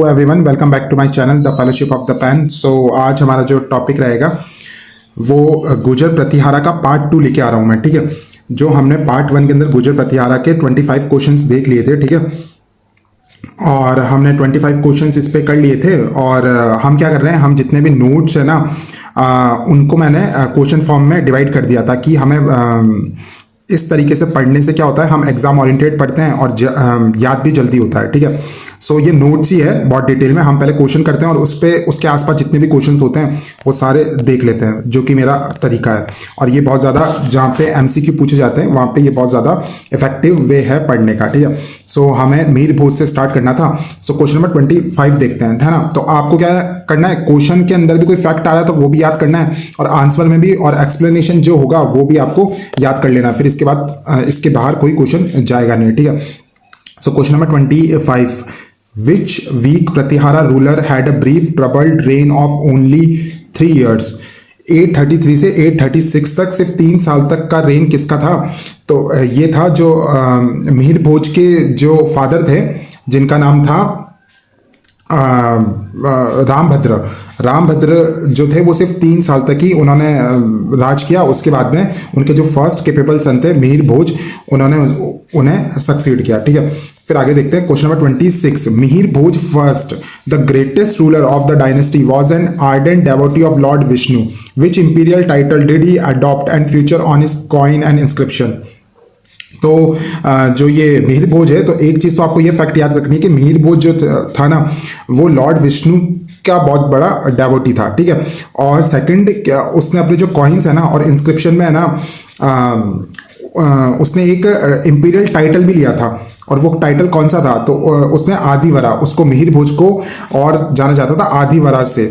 Everyone, welcome back to my channel the fellowship of the pen. So आज हमारा जो topic रहेगा वो गुर्जर प्रतिहारा का पार्ट 2 लेके आ रहा हूँ मैं। ठीक है, जो हमने पार्ट 1 के अंदर गुर्जर प्रतिहारा के 25 क्वेश्चंस देख लिए थे। ठीक है, और हमने 25 क्वेश्चंस इस पे कर लिए थे। और हम क्या कर रहे हैं, हम जितने भी नोट्स है ना उनको मैंने क्वेश्चन फॉर्म में डिवाइड कर दिया ताकि हमें इस तरीके से पढ़ने से क्या होता है, हम एग्जाम ओरिएंटेड पढ़ते हैं और याद भी जल्दी होता है। ठीक है, सो ये नोट्स ही है बहुत डिटेल में। हम पहले क्वेश्चन करते हैं और उस पे उसके आसपास जितने भी क्वेश्चंस होते हैं वो सारे देख लेते हैं, जो कि मेरा तरीका है। और ये बहुत ज़्यादा, जहाँ पे एमसीक्यू पूछे जाते हैं वहाँ पे ये बहुत ज़्यादा इफेक्टिव वे है पढ़ने का। ठीक है, सो हमें मीर भोज से स्टार्ट करना था। सो क्वेश्चन नंबर 25 देखते हैं, है ना। तो आपको क्या करना है, क्वेश्चन के अंदर भी कोई फैक्ट आ रहा है तो वो भी याद करना है, और आंसर में भी, और एक्सप्लेनेशन जो होगा वो भी आपको याद कर लेना। फिर इसके बाद इसके बाहर कोई क्वेश्चन जाएगा नहीं। ठीक है, so question number 25, which weak Pratihara ruler had a brief troubled reign of only 3 years। 833 से 836 तक सिर्फ 3 साल तक का रेन किसका था? तो ये था जो मिहिर भोज के जो फादर थे, जिनका नाम था रामभद्र जो थे, वो सिर्फ 3 साल तक ही उन्होंने राज किया। उसके बाद में उनके जो फर्स्ट कैपेबल सन थे मिहिर भोज, उन्होंने उन्हें सक्सीड किया। ठीक है, फिर आगे देखते हैं question number 26, Mihir Bhoj first the greatest ruler of the dynasty was an ardent devotee of Lord Vishnu. Which imperial title did he adopt and future on his coin and inscription. तो जो ये मिहिर भोज है, तो एक चीज़ तो आपको ये फैक्ट याद रखनी है कि मिहिर भोज जो था ना, वो लॉर्ड विष्णु का बहुत बड़ा डेवोटी था। ठीक है, और सेकंड, उसने अपने जो कॉइन्स है ना और इंस्क्रिप्शन में है ना, उसने एक इंपीरियल टाइटल भी लिया था। और वो टाइटल कौन सा था? तो उसने आदिवरा, उसको मिहिर भोज को और जाना जाता था आदिवरा से।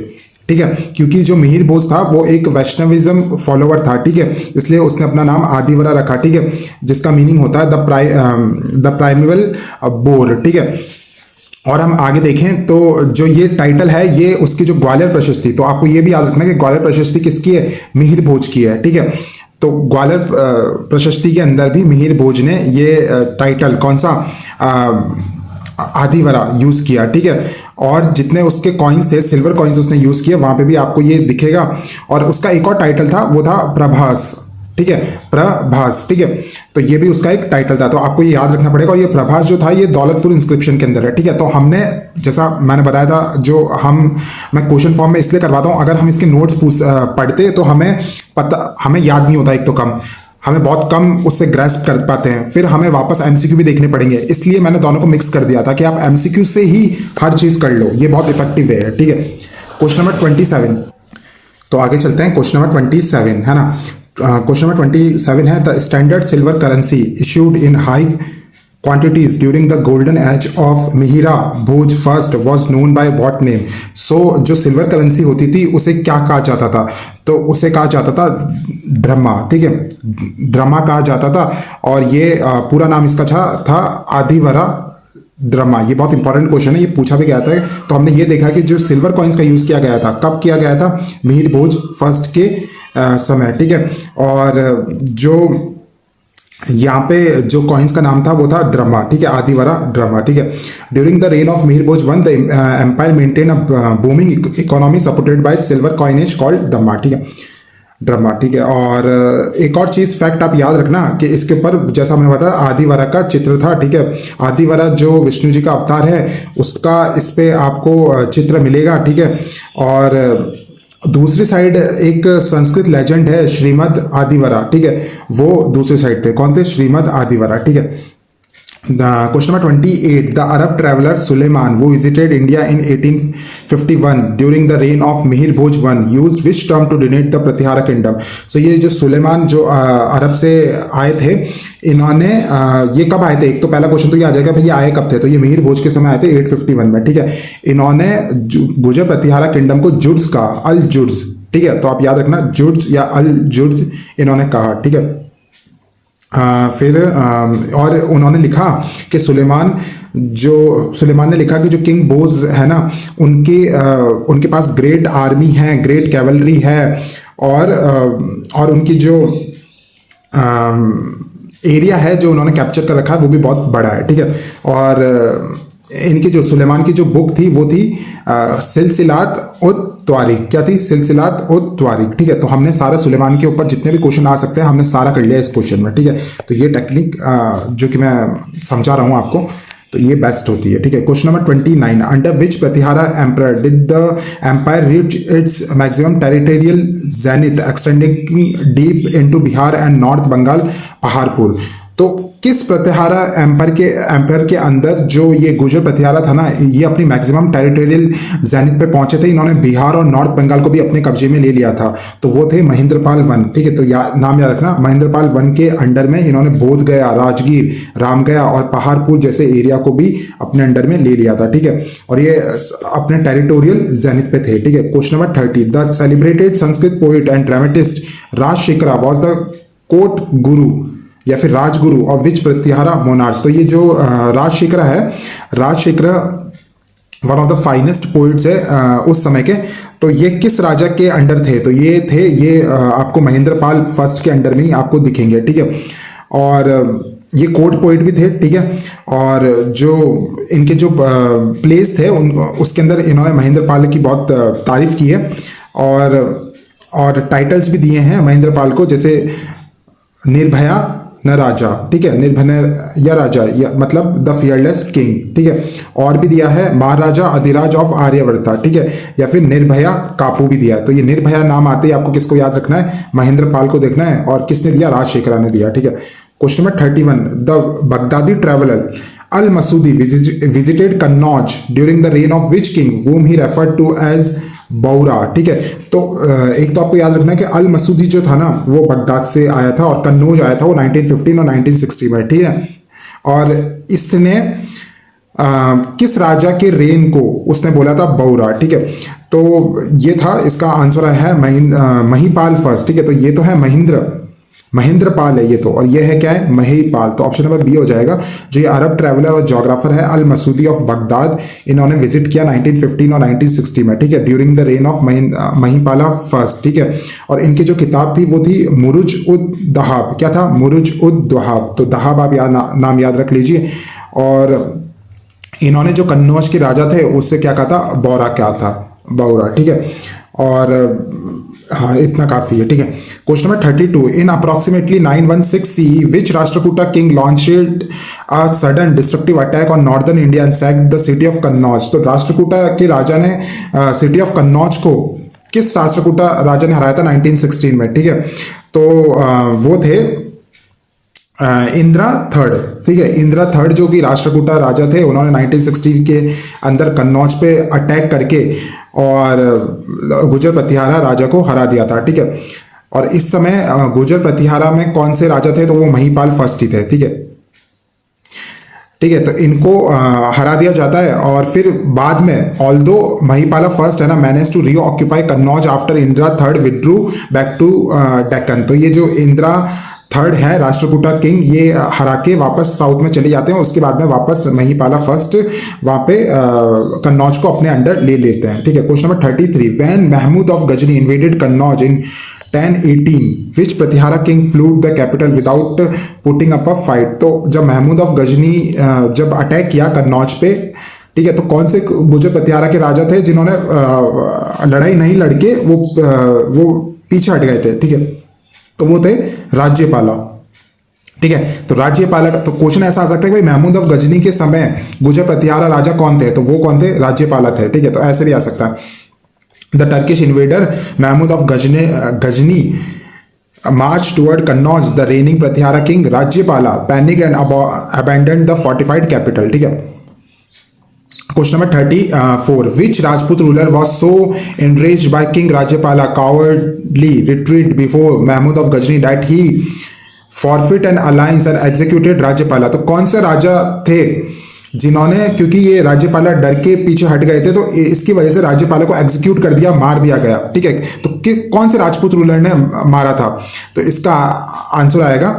ठीक है, क्योंकि जो मिहिर भोज था वो एक वैष्णविज्म फॉलोवर था। ठीक है, इसलिए उसने अपना नाम आदिवरा रखा। ठीक है, जिसका मीनिंग होता है द प्राइमेवल बोर। ठीक है, और हम आगे देखें तो जो ये टाइटल है ये उसकी जो ग्वालियर प्रशस्ति, तो आपको ये भी याद रखना है कि ग्वालियर प्रशस्ति किसकी है? मिहिर भोज की है। ठीक है, तो ग्वालियर प्रशस्ति के अंदर भी मिहिर भोज ने ये टाइटल कौन सा, आदिवरा यूज़ किया। ठीक है, और जितने उसके कॉइन्स थे, सिल्वर कॉइन्स उसने यूज़ किए, वहाँ पे भी आपको ये दिखेगा। और उसका एक और टाइटल था, वो था प्रभास। ठीक है, प्रभास। ठीक है, तो ये भी उसका एक टाइटल था, तो आपको ये याद रखना पड़ेगा। और ये प्रभास जो था ये दौलतपुर इंस्क्रिप्शन के अंदर है। ठीक है, तो हमने, जैसा मैंने बताया था, जो मैं क्वेश्चन फॉर्म में इसलिए करवाता हूँ, अगर हम इसके नोट्स पढ़ते तो हमें याद नहीं होता, एक तो कम, हमें बहुत कम उससे ग्रैस्प कर पाते हैं, फिर हमें वापस एमसीक्यू भी देखने पड़ेंगे। इसलिए मैंने दोनों को मिक्स कर दिया था कि आप एमसीक्यू से ही हर चीज़ कर लो, ये बहुत इफेक्टिव वे है। ठीक है, क्वेश्चन नंबर 27, तो आगे चलते हैं। क्वेश्चन नंबर 27 है ना, क्वेश्चन नंबर 27 है, the standard silver currency issued in high quantities during the golden age of Mihira Bhoj first was known by what name। सो जो सिल्वर करेंसी होती थी उसे क्या कहा जाता था? तो उसे कहा जाता था ड्रमा। ठीक है, ड्रमा कहा जाता था, और ये पूरा नाम इसका था आदिवरा ड्रमा। ये बहुत इंपॉर्टेंट क्वेश्चन है, ये पूछा भी गया था। तो हमने ये देखा कि जो सिल्वर कॉइन्स का यूज़ किया गया था, कब किया गया था? मिहिर भोज फर्स्ट के समय। ठीक है, और जो यहाँ पे जो कॉइन्स का नाम था वो था ड्रमा। ठीक है, आदिवरा ड्रमा। ठीक है, during the reign of Mihir Bhoj one the empire maintain a booming economy supported by silver coinage called dramma. ठीक है, ड्रमा। ठीक है, और एक और चीज़ फैक्ट आप याद रखना कि इसके ऊपर, जैसा हमने बताया, आदिवरा का चित्र था। ठीक है, आदिवरा जो विष्णु जी का अवतार है उसका इस पे आपको चित्र मिलेगा। ठीक है, और दूसरी साइड एक संस्कृत लेजेंड है श्रीमद आदिवरा। ठीक है, वो दूसरी साइड थे, कौन थे? श्रीमद आदिवरा। ठीक है, question number 28, the Arab traveller Sulaiman who visited India in 1851 during the reign of Mihir Bhoj one used which term to denote the Pratihara kingdom. So ये जो सुलेमान जो अरब से आए थे, इन्होंने ये कब आए थे? एक तो पहला क्वेश्चन तो ये आ जाएगा, भाई ये आए कब थे? तो ये मिहिर भोज के समय आए थे 851 में। ठीक है, इन्होंने गुर्जर प्रतिहारा किंगडम को जुड्स का, अल जुड्स। ठीक है, तो आप याद रखना, जुड्स या अल जुड्स इन्होंने कहा। ठीक है, फिर और उन्होंने लिखा कि सुलेमान ने लिखा कि जो किंग बोज है ना, उनके पास ग्रेट आर्मी है, ग्रेट कैवलरी है, और उनकी जो एरिया है जो उन्होंने कैप्चर कर रखा है वो भी बहुत बड़ा है। ठीक है, और इनकी जो सुलेमान की जो बुक थी वो थी सिलसिलात उत त्वारिक। क्या थी? सिलसिलात उत त्वारिक। ठीक है, तो हमने सारा सुलेमान के ऊपर जितने भी क्वेश्चन आ सकते हैं हमने सारा कर लिया इस क्वेश्चन में। ठीक है, तो ये टेक्निक जो कि मैं समझा रहा हूँ आपको, तो ये बेस्ट होती है। ठीक है, question number 29, under which Pratihara emperor did the empire reach its maximum territorial zenith extending deep into Bihar and north Bengal Paharpur. तो किस प्रतिहारा एम्पायर के अंदर जो ये गुर्जर प्रतिहारा था ना, ये अपनी मैक्सिमम टेरिटोरियल जेनिथ पे पहुंचे थे, इन्होंने बिहार और नॉर्थ बंगाल को भी अपने कब्जे में ले लिया था। तो वो थे महेंद्रपाल वन। ठीक है, तो नाम याद रखना, महेंद्रपाल वन के अंडर में इन्होंने बोध गया, राजगीर, रामगया और पहाड़पुर जैसे एरिया को भी अपने अंडर में ले लिया था। ठीक है, और ये अपने टेरिटोरियल जेनिथ पे थे। ठीक है, question number 30, the celebrated Sanskrit poet and dramatist Rajashekhara was the court guru या फिर राजगुरु और विच प्रतिहारा मोनार्च। तो ये जो राजशेखरा है, Rajashekhara one of the finest poets है उस समय के। तो ये किस राजा के अंडर थे? तो ये थे आपको महेंद्रपाल फर्स्ट के अंडर में ही आपको दिखेंगे। ठीक है, और ये कोर्ट पोइट भी थे। ठीक है, और जो इनके जो प्लेस थे उसके अंदर इन्होंने महेंद्रपाल की बहुत तारीफ की है और टाइटल्स भी दिए हैं महेंद्रपाल को, जैसे निर्भया न राजा। ठीक है, निर्भय या राजा या मतलब द फियरलेस किंग। ठीक है, और भी दिया है महाराजा अधिराज ऑफ आर्यवर्ता। ठीक है, या फिर निर्भया कापू भी दिया है। तो ये निर्भया नाम आते ही आपको किसको याद रखना है? महेंद्रपाल को देखना है। और किसने दिया? राजशेखरा ने दिया। ठीक है, question number 31, the Baghdadi traveller al Masudi visited Kannauj during the reign of which king whom he referred to as बौरा। ठीक है, तो एक तो आपको याद रखना है कि अल मसूदी जो था ना वो बगदाद से आया था और कन्नौज आया था वो 1915 और 1960 में। ठीक है, और इसने किस राजा के रेन को उसने बोला था? बौरा। ठीक है, तो ये था, इसका आंसर है महीपाल फर्स्ट। ठीक है, तो ये तो है महेंद्रपाल है ये तो, और ये है क्या है? महीपाल। तो ऑप्शन नंबर बी हो जाएगा। जो ये अरब ट्रैवलर और जोग्राफर है अल मसूदी ऑफ बगदाद, इन्होंने विजिट किया 1915 और 1960 में। ठीक है, during the reign of Mahipala first. ठीक है, और इनकी जो किताब थी वो थी मुरुज उद दहाब। क्या था? मुरुज उद दहाब। तो दहाब आप नाम याद रख लीजिए। और इन्होंने जो कन्नौज के राजा थे उससे क्या कहा था? बौरा क्या था? बौरा। ठीक है, और हाँ इतना काफी है। ठीक है, question number 32, in approximately 916 CE which Rashtrakuta king launched a sudden destructive attack on northern India and sacked the city of Kannauj. तो राष्ट्रकूटा के राजा ने सिटी ऑफ कन्नौज को किस राष्ट्रकूटा राजा ने हराया था 1916 में? ठीक है, तो वो थे इंद्रा थर्ड। ठीक है, इंद्रा थर्ड जो कि राष्ट्रकूटा राजा थे, उन्होंने 1916 के अंदर कन्नौज पे अटैक करके और गुर्जर प्रतिहारा राजा को हरा दिया था। ठीक है, और इस समय गुर्जर प्रतिहारा में कौन से राजा थे? तो वो महीपाल फर्स्ट ही थे। ठीक है, ठीक है, तो इनको हरा दिया जाता है और फिर बाद में ऑल्दो महीपाला फर्स्ट है ना manage to reoccupy Kannauj after Indra third withdrew back to Deccan. तो ये जो इंदिरा थर्ड है राष्ट्रकूटा किंग, ये हरा के वापस साउथ में चले जाते हैं। उसके बाद में वापस महीपाला फर्स्ट वहां पे कन्नौज को अपने अंडर ले लेते हैं। ठीक है, question number 33, when Mahmud of Ghazni invaded Kannauj in 1018 which Pratihara king fled the capital without putting up a fight. तो जब महमूद ऑफ गजनी जब अटैक किया कन्नौज पे, ठीक है, तो कौन से गुर्जर प्रतिहारा के राजा थे जिन्होंने लड़ाई नहीं लड़के वो पीछे हट गए थे? ठीक है, तो वो थे राज्यपाला। ठीक है, तो राज्यपाला का तो क्वेश्चन ऐसा आ सकता है कि भाई महमूद ऑफ गजनी के समय गुर्जर प्रतिहारा राजा कौन थे? तो वो कौन थे? राज्यपाला थे। ठीक है, तो ऐसे भी आ सकता है। The Turkish invader Mahmud of Ghazni march toward Kannauj the reigning Pratihara king Rajyapala panic and abandon the fortified capital. ठीक है, question number 34, which Rajput ruler was so enraged by king Rajyapala cowardly retreat before Mahmud of Ghazni that he forfeit an alliance and executed Rajyapala. तो कौन से राजा थे जिन्होंने, क्योंकि ये राज्यपाला डर के पीछे हट गए थे तो इसकी वजह से राज्यपाला को एग्जीक्यूट कर दिया, मार दिया गया। ठीक है, तो कौन से राजपूत रूलर ने मारा था? तो इसका आंसर आएगा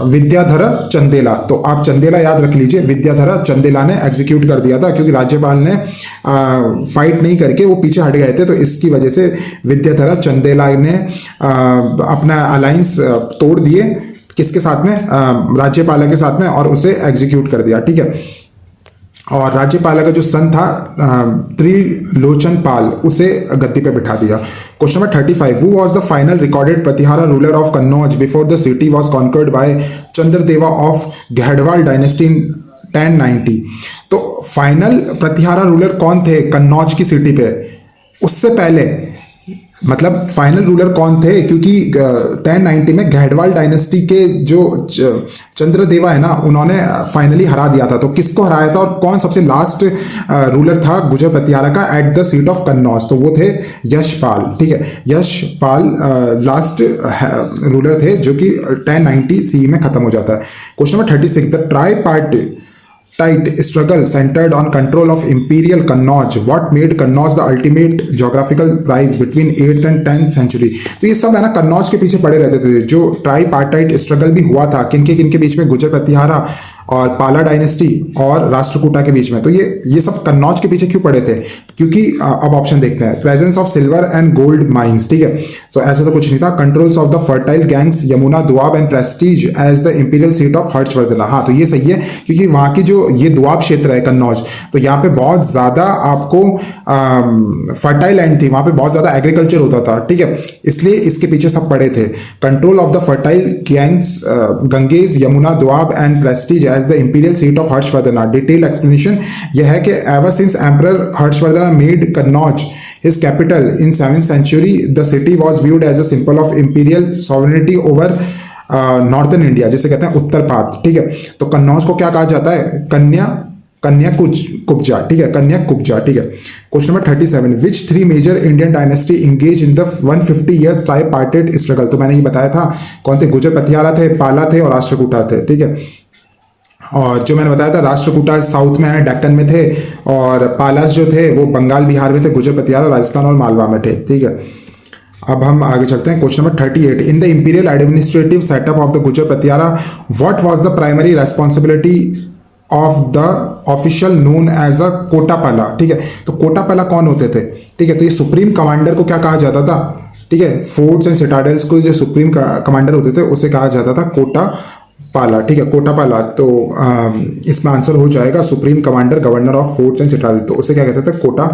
विद्याधर चंदेला। तो आप चंदेला याद रख लीजिए, विद्याधर चंदेला ने एग्जीक्यूट कर दिया था क्योंकि राज्यपाल ने फाइट नहीं करके वो पीछे हट गए थे। तो इसकी वजह से विद्याधर चंदेला ने अपना अलायंस तोड़ दिए किसके साथ में? राज्यपाला के साथ में, और उसे एग्जीक्यूट कर दिया। ठीक है, और राज्यपाल का जो सन था त्रिलोचन पाल, उसे गद्दी पे बिठा दिया। Question number 35, who was the final recorded Pratihara ruler of Kannauj before the city was conquered by Chandradeva of Gahadavala dynasty in 1090। तो फाइनल प्रतिहारा रूलर कौन थे कन्नौज की सिटी पे उससे पहले, मतलब फाइनल रूलर कौन थे, क्योंकि 1090 में गहडवाल डायनेस्टी के जो चंद्रदेवा है ना, उन्होंने फाइनली हरा दिया था। तो किसको हराया था और कौन सबसे लास्ट रूलर था गुर्जर प्रतिहारा का at the seat of Kannauj? तो वो थे यशपाल। ठीक है, यशपाल लास्ट रूलर थे जो कि 1090 सी में खत्म हो जाता है। Question number 36, the tripartite struggle centered on control of imperial Kannauj. What made Kannauj the ultimate geographical prize between 8th and 10th century? तो ये सब है ना कन्नौज के पीछे पड़े रहते थे। जो ट्राइपार्टाइट स्ट्रगल भी हुआ था किनके बीच में, गुर्जर प्रतिहारा और पाला डायनेस्टी और राष्ट्रकूटा के बीच में। तो ये सब कन्नौज के पीछे क्यों पड़े थे? क्योंकि अब ऑप्शन देखते हैं, presence of silver and gold mines. ठीक है, तो ऐसा तो कुछ नहीं था। Controls of the fertile Ganges Yamuna Doab and prestige as the imperial seat of Harshavardhana. हाँ, तो ये सही है, क्योंकि वहाँ की जो ये दुआब क्षेत्र है कन्नौज, तो यहाँ पे बहुत ज़्यादा आपको फर्टाइल लैंड थी, वहाँ पे बहुत ज़्यादा एग्रीकल्चर होता था। ठीक है, इसलिए इसके पीछे सब पड़े थे। Control of the fertile gangs Ganges Yamuna Doab and Prestige as the imperial seat of Harshvardhana. Detailed explanation यह है कि ever since Emperor Harshvardhana made Kannauj his capital in 7th century, the city was viewed as a symbol of imperial sovereignty over northern India, जिसे कहते हैं उत्तर पात। ठीक है, तो कन्नौज को क्या कहा जाता है? कन्या कुब्जा। ठीक है, कन्या कुब्जा। ठीक है, question number 37, which 3 major Indian dynasty engage in the 150 years tripartite struggle? तो मैंने ये बताया था कौन थे, गुर्जर प्रतिहारा थे, पाला थे और राष्ट्रकूटा थे। ठीक है, और जो मैंने बताया था राष्ट्रकूटा साउथ में है, डेक्कन में थे, और पालास जो थे वो बंगाल बिहार में थे, गुर्जर प्रतिहारा राजस्थान और मालवा में थे। ठीक है, अब हम आगे चलते हैं। Question number 38, in the imperial administrative setup of the Gurjara Pratihara what was the primary responsibility of the official known as a Kottapala? ठीक है, तो कोटापाला कौन होते थे? ठीक है, तो ये सुप्रीम कमांडर को क्या कहा जाता था? ठीक है, फोर्ट्स एंड सिटाडेल्स को जो सुप्रीम कमांडर होते थे उसे कहा जाता था कोटा पाला। ठीक है, कोटापाला। तो इसमें आंसर हो जाएगा supreme commander governor of forts and Citadel, तो उसे क्या कहते थे? कोटा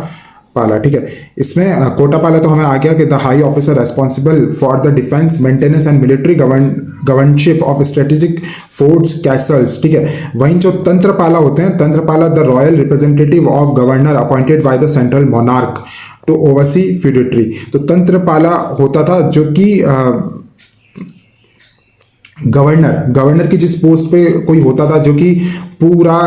पाला। ठीक है, इसमें कोटा पाला तो हमें आ गया कि the high officer responsible for the defence maintenance and military governorship of strategic forts castles. ठीक है, वहीं जो तंत्रपाला होते हैं, Tantrapala the royal representative of governor appointed by the central monarch to oversee feudatory. तो तंत्रपाला होता था जो कि गवर्नर की जिस पोस्ट पे कोई होता था, जो कि पूरा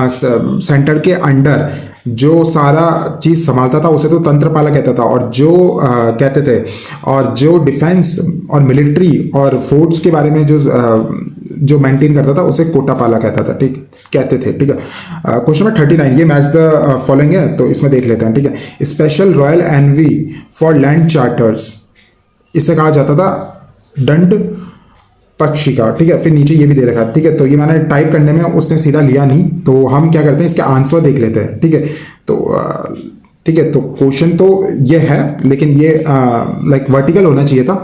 सेंटर के अंडर जो सारा चीज़ संभालता था, उसे तो तंत्रपाला कहता था। और जो कहते थे, और जो डिफेंस और मिलिट्री और फोर्ट्स के बारे में जो मेंटेन करता था उसे कोटापाला कहता था। ठीक कहते थे। ठीक है, क्वेश्चन नंबर 39, ये मैच द फॉलोइंग है, तो इसमें देख लेते हैं। ठीक है, special royal envy for land charters, इसे कहा जाता था दंड पक्षिका। ठीक है, फिर नीचे ये भी दे रखा है। ठीक है, तो ये मैंने टाइप करने में उसने सीधा लिया नहीं, तो हम क्या करते हैं, इसके आंसर देख लेते हैं। ठीक है, तो ठीक है, तो क्वेश्चन तो ये है, लेकिन ये लाइक वर्टिकल होना चाहिए था,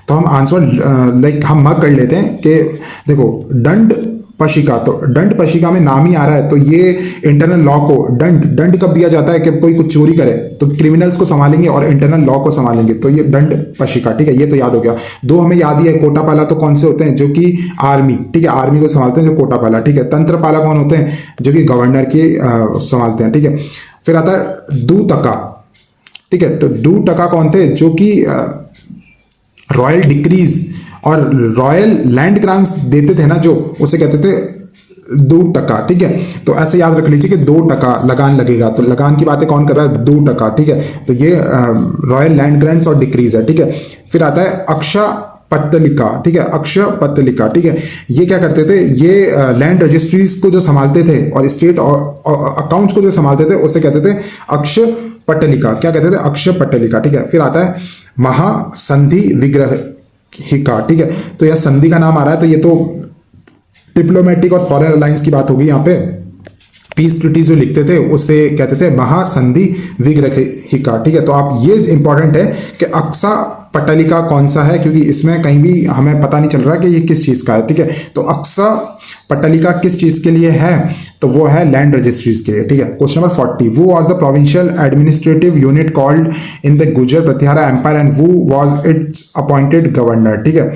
तो हम आंसर लाइक हम मार्क कर लेते हैं कि देखो दंड पशिका, तो दंड पशिका में नाम ही आ रहा है, तो ये इंटरनल लॉ को दंड कब दिया जाता है कि कोई कुछ चोरी करे तो क्रिमिनल्स को संभालेंगे और इंटरनल लॉ को संभालेंगे, तो ये दंड पशिका। ठीक है, ये तो याद हो गया। दो हमें याद ही है, कोटापाला तो कौन से होते हैं, जो कि आर्मी, ठीक है, आर्मी को संभालते हैं जो कोटापाला। ठीक है, तंत्रपाला कौन होते हैं, जो कि गवर्नर के संभालते हैं। ठीक है, फिर आता है दूतका। ठीक है, तो दूतका कौन थे, जो कि रॉयल डिक्रीज और रॉयल लैंड ग्रांट्स देते थे ना, जो उसे कहते थे 2%। ठीक है, तो ऐसे याद रख लीजिए कि 2% लगान लगेगा, तो लगान की बातें कौन कर रहा है, 2%। ठीक है, तो ये रॉयल लैंड ग्रांट्स और डिक्रीज है। ठीक है, फिर आता है अक्षा पत्तलिका। ठीक है, अक्षय पत्तलिका। ठीक है, ये क्या करते थे, ये लैंड रजिस्ट्रीज को जो संभालते थे और स्टेट और अकाउंट्स को जो संभालते थे उसे कहते थे अक्षय पट्टलिका। क्या कहते थे, अक्षय पट्टलिका। ठीक है, फिर आता है महासंधि विग्रह हिका। ठीक है, तो यह संधि का नाम आ रहा है, तो ये तो डिप्लोमेटिक और फॉरेन अलायंस की बात होगी। यहाँ पे पीस ट्रीटी जो लिखते थे उसे कहते थे महासंधि विग्रह हिका। ठीक है, तो आप ये इंपॉर्टेंट है कि अक्सा पट्टलिका कौन सा है, क्योंकि इसमें कहीं भी हमें पता नहीं चल रहा कि ये किस चीज़ का है। ठीक है, तो अक्सा पट्टलिका किस चीज के लिए है, तो वो है लैंड रजिस्ट्रीज के लिए, ठीक है। Question number 40, what was the provincial administrative unit called in the Gurjara Pratihara empire and who was its appointed governor, ठीक है।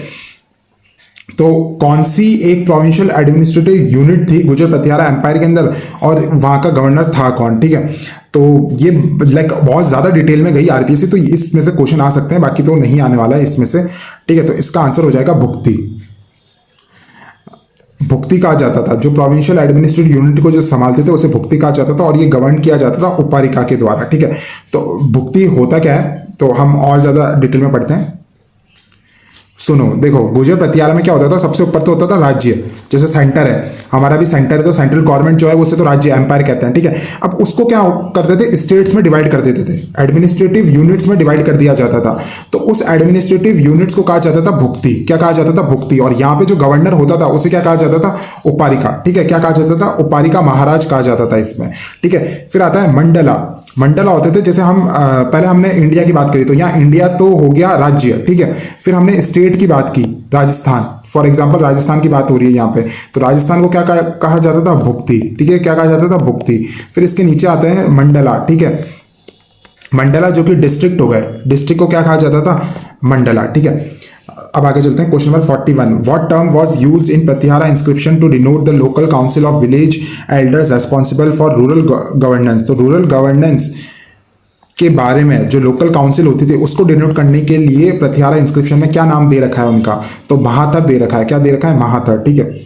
तो कौन सी एक प्रोविंशियल एडमिनिस्ट्रेटिव यूनिट थी गुर्जर प्रतिहारा एम्पायर के अंदर और वहां का गवर्नर था कौन, ठीक है। तो ये लाइक बहुत ज्यादा डिटेल में गई आरपीएससी, तो इसमें से क्वेश्चन आ सकते हैं, बाकी तो नहीं आने वाला है इसमें से, ठीक है। तो इसका आंसर हो जाएगा भुक्ति। भुक्ति कहा जाता था, जो प्रोविंशियल एडमिनिस्ट्रेटिव यूनिट को जो संभालते थे उसे भुक्ति कहा जाता था और ये गवर्न किया जाता था उपारिका के द्वारा, ठीक है। तो भुक्ति होता क्या है, तो हम और ज्यादा डिटेल में पढ़ते हैं। सुनो, देखो गुर्जर प्रतिहारा में क्या होता था, सबसे ऊपर तो होता था राज्य, जैसे सेंटर है, हमारा भी सेंटर है, तो सेंट्रल गवर्नमेंट जो है उसे तो राज्य एम्पायर कहते हैं, ठीक है। अब उसको क्या करते थे, स्टेट्स में डिवाइड कर देते थे, एडमिनिस्ट्रेटिव यूनिट्स में डिवाइड कर दिया जाता था। तो उस एडमिनिस्ट्रेटिव यूनिट्स को कहा जाता था भुक्ति। क्या कहा जाता था, भुक्ति। और यहाँ पे जो गवर्नर होता था उसे क्या कहा जाता था, उपारिका, ठीक है। क्या कहा जाता था, उपारिका महाराज कहा जाता था इसमें, ठीक है। फिर आता है मंडला। मंडला होते थे, जैसे हम पहले हमने इंडिया की बात करी, तो यहाँ इंडिया तो हो गया राज्य, ठीक है। फिर हमने स्टेट की बात की, राजस्थान, फॉर एग्जांपल राजस्थान की बात हो रही है यहाँ पे, तो राजस्थान को क्या कहा जाता था, भुक्ति, ठीक है। क्या कहा जाता था, भुक्ति। फिर इसके नीचे आते हैं मंडला, ठीक है। मंडला जो कि डिस्ट्रिक्ट हो गए, डिस्ट्रिक्ट को क्या कहा जाता था, मंडला, ठीक है। अब आगे चलते हैं, question number 41, what term was used in Pratihara inscription to denote the local council of village elders responsible for rural governance. तो रूरल गवर्नेंस के बारे में जो लोकल काउंसिल होती थी उसको डिनोट करने के लिए प्रतिहारा इंस्क्रिप्शन में क्या नाम दे रखा है उनका, तो महाथर दे रखा है। क्या दे रखा है, महाथर, ठीक है।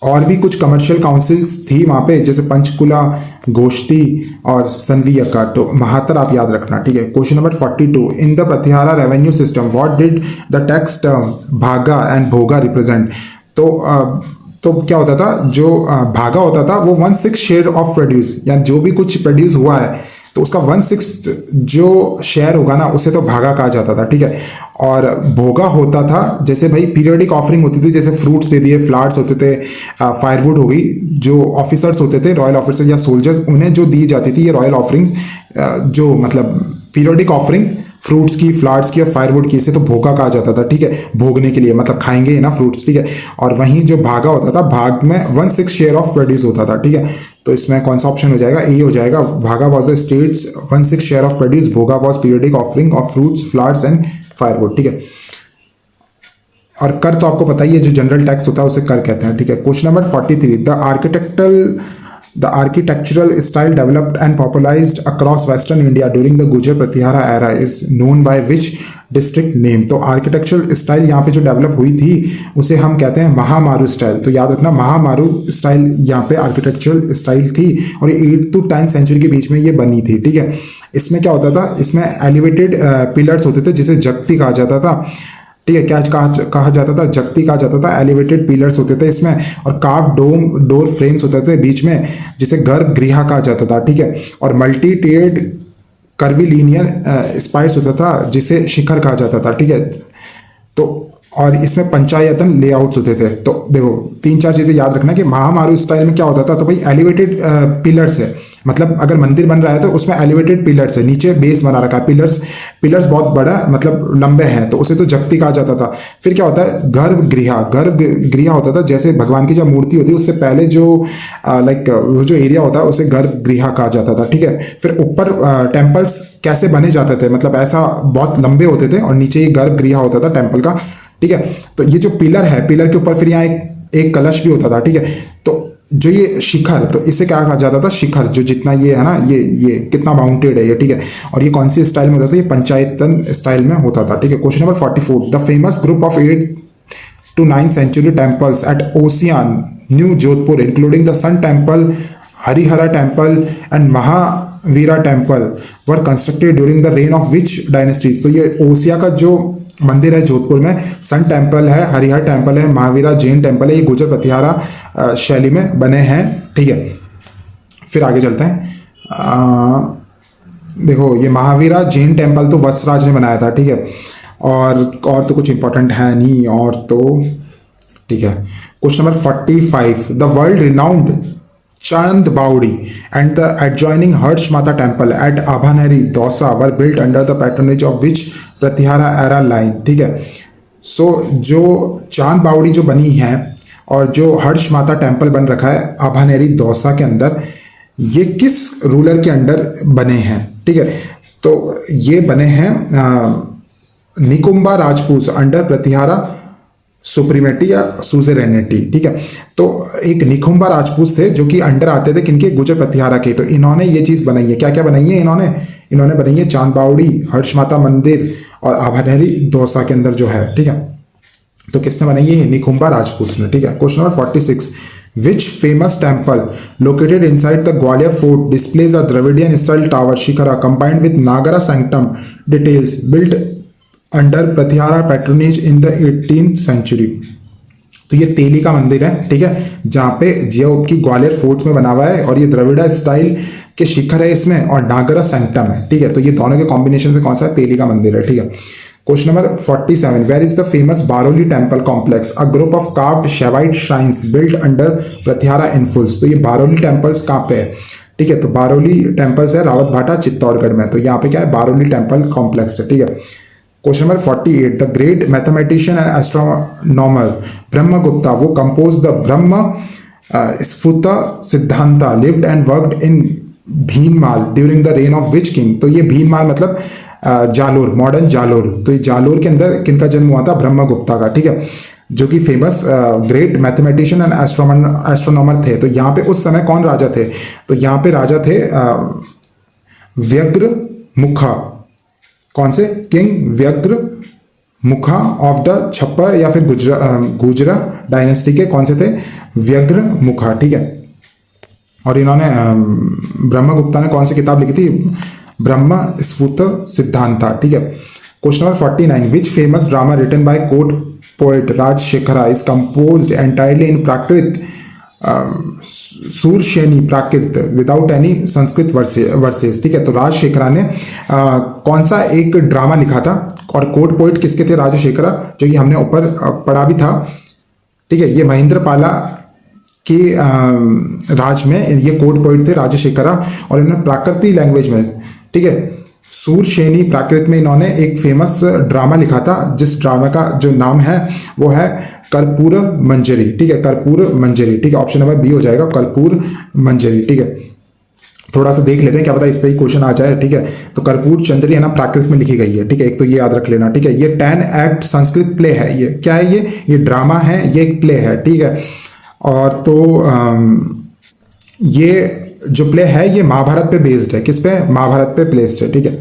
और भी कुछ कमर्शियल काउंसिल्स थी वहाँ पे, जैसे पंचकुला, गोष्ठी और सनवियका, तो महातर आप याद रखना, ठीक है। Question number 42, in the Pratihara revenue system what did the tax terms भागा एंड भोगा रिप्रेजेंट। तो क्या होता था, जो भागा होता था वो 1/6 शेयर ऑफ प्रोड्यूस, या जो भी कुछ प्रोड्यूस हुआ है तो उसका 1/6 जो शेयर होगा ना उसे तो भागा कहा जाता था, ठीक है। और भोगा होता था, जैसे भाई पीरियडिक ऑफरिंग होती थी, जैसे फ्रूट्स दे दिए, फ्लावर्स होते थे, फायरवुड हो गई, जो ऑफिसर्स होते थे, रॉयल ऑफिसर्स या सोल्जर्स, उन्हें जो दी जाती थी ये रॉयल ऑफरिंग्स, जो मतलब पीरियडिक ऑफरिंग फ्रूट्स की, फ्लावर्स की और फायरवुड की, इसे तो भोगा कहा जाता था, ठीक है। भोगने के लिए मतलब खाएंगे ना फ्रूट्स, ठीक है। और वहीं जो भागा होता था, भाग में 1/6 शेयर ऑफ प्रोड्यूस होता था, ठीक है। तो इसमें कौन सा ऑप्शन हो जाएगा, ए हो जाएगा। Bhaga was the state's 1/6 share of produce, bhoga was periodic offering of fruits, flowers and firewood, ठीक है। और कर तो आपको पता ही है, जो जनरल टैक्स होता है उसे कर कहते हैं, ठीक है। Question number 43, The architectural style developed and popularized across Western India during the Gujar Pratihara era is known by which district name। तो आर्किटेक्चरल स्टाइल यहाँ पे जो डेवलप हुई थी उसे हम कहते हैं महामारू स्टाइल। तो याद रखना, महामारू स्टाइल यहाँ पे आर्किटेक्चरल स्टाइल थी और ये 8th to 10th सेंचुरी के बीच में ये बनी थी, ठीक है। इसमें क्या होता था, इसमें एलिवेटेड पिलर्स होते थे जिसे जगती कहा जाता था, ठीक है। क्या कहा जाता था, जगती कहा जाता था। एलिवेटेड पिलर्स होते थे इसमें, और काफ डोर फ्रेम्स होते थे बीच में, जिसे गर्भगृह कहा जाता था, ठीक है। और मल्टी टेड कर्विलीनियर स्पाइर्स होता था जिसे शिखर कहा जाता था, ठीक है। तो और इसमें पंचायतन लेआउट्स होते थे। तो देखो 3-4 चीजें याद रखना कि महामारू स्टाइल में क्या होता था, तो भाई एलिवेटेड पिलर्स है, मतलब अगर मंदिर बन रहा है तो उसमें एलिवेटेड पिलर्स है, नीचे बेस बना रखा है, पिलर्स बहुत बड़ा मतलब लंबे हैं, तो उसे तो जगती कहा जाता था। फिर क्या होता है, गर्भगृह होता था, जैसे भगवान की जब मूर्ति होती है उससे पहले जो वो जो एरिया होता है उसे गर्भगृह कहा जाता था, ठीक है। फिर ऊपर टेम्पल्स कैसे बने जाते थे, मतलब ऐसा बहुत लंबे होते थे और नीचे ये गर्भगृह होता था टेम्पल का, ठीक है। तो ये जो पिलर है, पिलर के ऊपर फिर यहाँ एक कलश भी होता था, ठीक है। तो जो ये शिखर, तो इसे क्या कहा जाता था, शिखर, जो जितना ये है ना, ये कितना बाउंडेड है ये, ठीक है। और ये कौन सी स्टाइल में होता था, ये पंचायतन स्टाइल में होता था, ठीक है। Question number 44, the famous group of 8th to 9th century temples at Ossian, New Jodhpur, including the Sun Temple, Harihara Temple and Mahavira Temple, were constructed during the reign of which dynasties। तो ये ओसिया का जो मंदिर है जोधपुर में, sun temple है, Harihar temple है, Mahavira Jain temple है, ये गुर्जर प्रतिहारा शैली में बने हैं, ठीक है। फिर आगे चलते हैं। देखो ये महावीरा जैन टेम्पल तो वत्सराज ने बनाया था, ठीक है। और तो कुछ इंपॉर्टेंट है नहीं, और तो ठीक है। Question number 45, the world renowned Chand Baudi and the adjoining Harsh Mata temple at Abhaneri, Dausa were built under the patronage of which Pratihara era line, ठीक है। सो जो चांद बावड़ी जो बनी है और जो हर्ष माता टेम्पल बन रखा है आभानेरी दौसा के अंदर, ये किस रूलर के अंडर बने हैं? ठीक है, तो ये बने हैं निकुंबा राजपूत अंडर प्रतिहारा सुप्रीमेटी या सुजेरेनिटी। ठीक है, तो एक निकुंबा राजपूत थे जो कि अंडर आते थे किनके? गुजर प्रतिहारा के। तो इन्होंने ये चीज बनाई है, क्या क्या बनाई है इन्होंने बनाई है चांद बावड़ी, हर्ष माता मंदिर और आभानेरी दौसा के अंदर जो है। ठीक है, तो किसने बनाई है? निकुंबा राजपूत ने। ठीक है, question number 46, which famous temple located inside the Gwalior fort displays a Dravidian style tower shikhara combined with Nagara sanctum details built under Pratihara patronage in the 18th century? तो ये तेली का मंदिर है। ठीक है, जहाँ पे जो की ग्वालियर फोर्ट में बना हुआ है और ये द्रविड़ा स्टाइल के शिखर है इसमें और नागरा सैंक्टम है। ठीक है, तो ये दोनों के कॉम्बिनेशन से कौन सा? तेली का मंदिर है। ठीक है, question number 47, where is the famous Baroli temple complex a group of carved Shaivite shrines built under Pratihara influence? तो ये बारोली टेम्पल्स कहाँ पे है? ठीक है, तो बारोली टेम्पल्स है रावत भाटा चित्तौड़गढ़ में। तो यहाँ पे क्या है? बारोली टेम्पल कॉम्प्लेक्स है। ठीक है, question number 48, the great mathematician and astronomer Brahmagupta who composed the Brahma Sphuta Siddhanta lived and worked in Bhinmal during the reign of which king? तो ये भीनमाल मतलब जालोर, मॉडर्न जालोर। तो ये जालोर के अंदर किनका जन्म हुआ था? ब्रह्मगुप्ता का। ठीक है, जो कि famous great mathematician and astronomer थे। तो यहाँ पे उस समय कौन राजा थे? तो यहाँ पे राजा थे व्यग्र मुखा। कौन से? किंग व्यग्र मुखा ऑफ द छप्पर या फिर गुजरा डायनेस्टी के कौन से थे? व्यग्र मुखा। ठीक है, और इन्होंने ब्रह्मगुप्ता ने कौन सी किताब लिखी थी? ब्रह्म स्फुट सिद्धांता। ठीक है, question number 49, which famous drama written by court poet Rajashekhara is composed entirely in Prakrit Shauraseni Prakrit without any Sanskrit verses? ठीक है, तो राजशेखरा ने कौन सा एक ड्रामा लिखा था और कोर्ट पोएट किसके थे? राजशेखरा, जो कि हमने ऊपर पढ़ा भी था। ठीक है, ये महेंद्रपाला के राज में ये कोर्ट पोएट थे राजशेखरा और इन्होंने प्राकृतिक लैंग्वेज में, ठीक है, सूरशैनी प्राकृत में इन्होंने एक फेमस ड्रामा लिखा था जिस ड्रामा का जो नाम है वो है कर्पूर मंजरी। ठीक है, कर्पूर मंजरी। ठीक है, ऑप्शन नंबर बी हो जाएगा कर्पूर मंजरी। ठीक है, थोड़ा सा देख लेते हैं, क्या पता इस पे ही क्वेश्चन आ जाए। ठीक है, तो कर्पूर चंद्री है ना प्राकृत में लिखी गई है। ठीक है, एक तो ये याद रख लेना। ठीक है, ये 10 एक्ट संस्कृत प्ले है। ये क्या है? ये ड्रामा है, ये एक प्ले है। ठीक है, और तो ये जो प्ले है ये महाभारत पे बेस्ड है। किस पे? महाभारत पे प्लेस्ड है। ठीक है,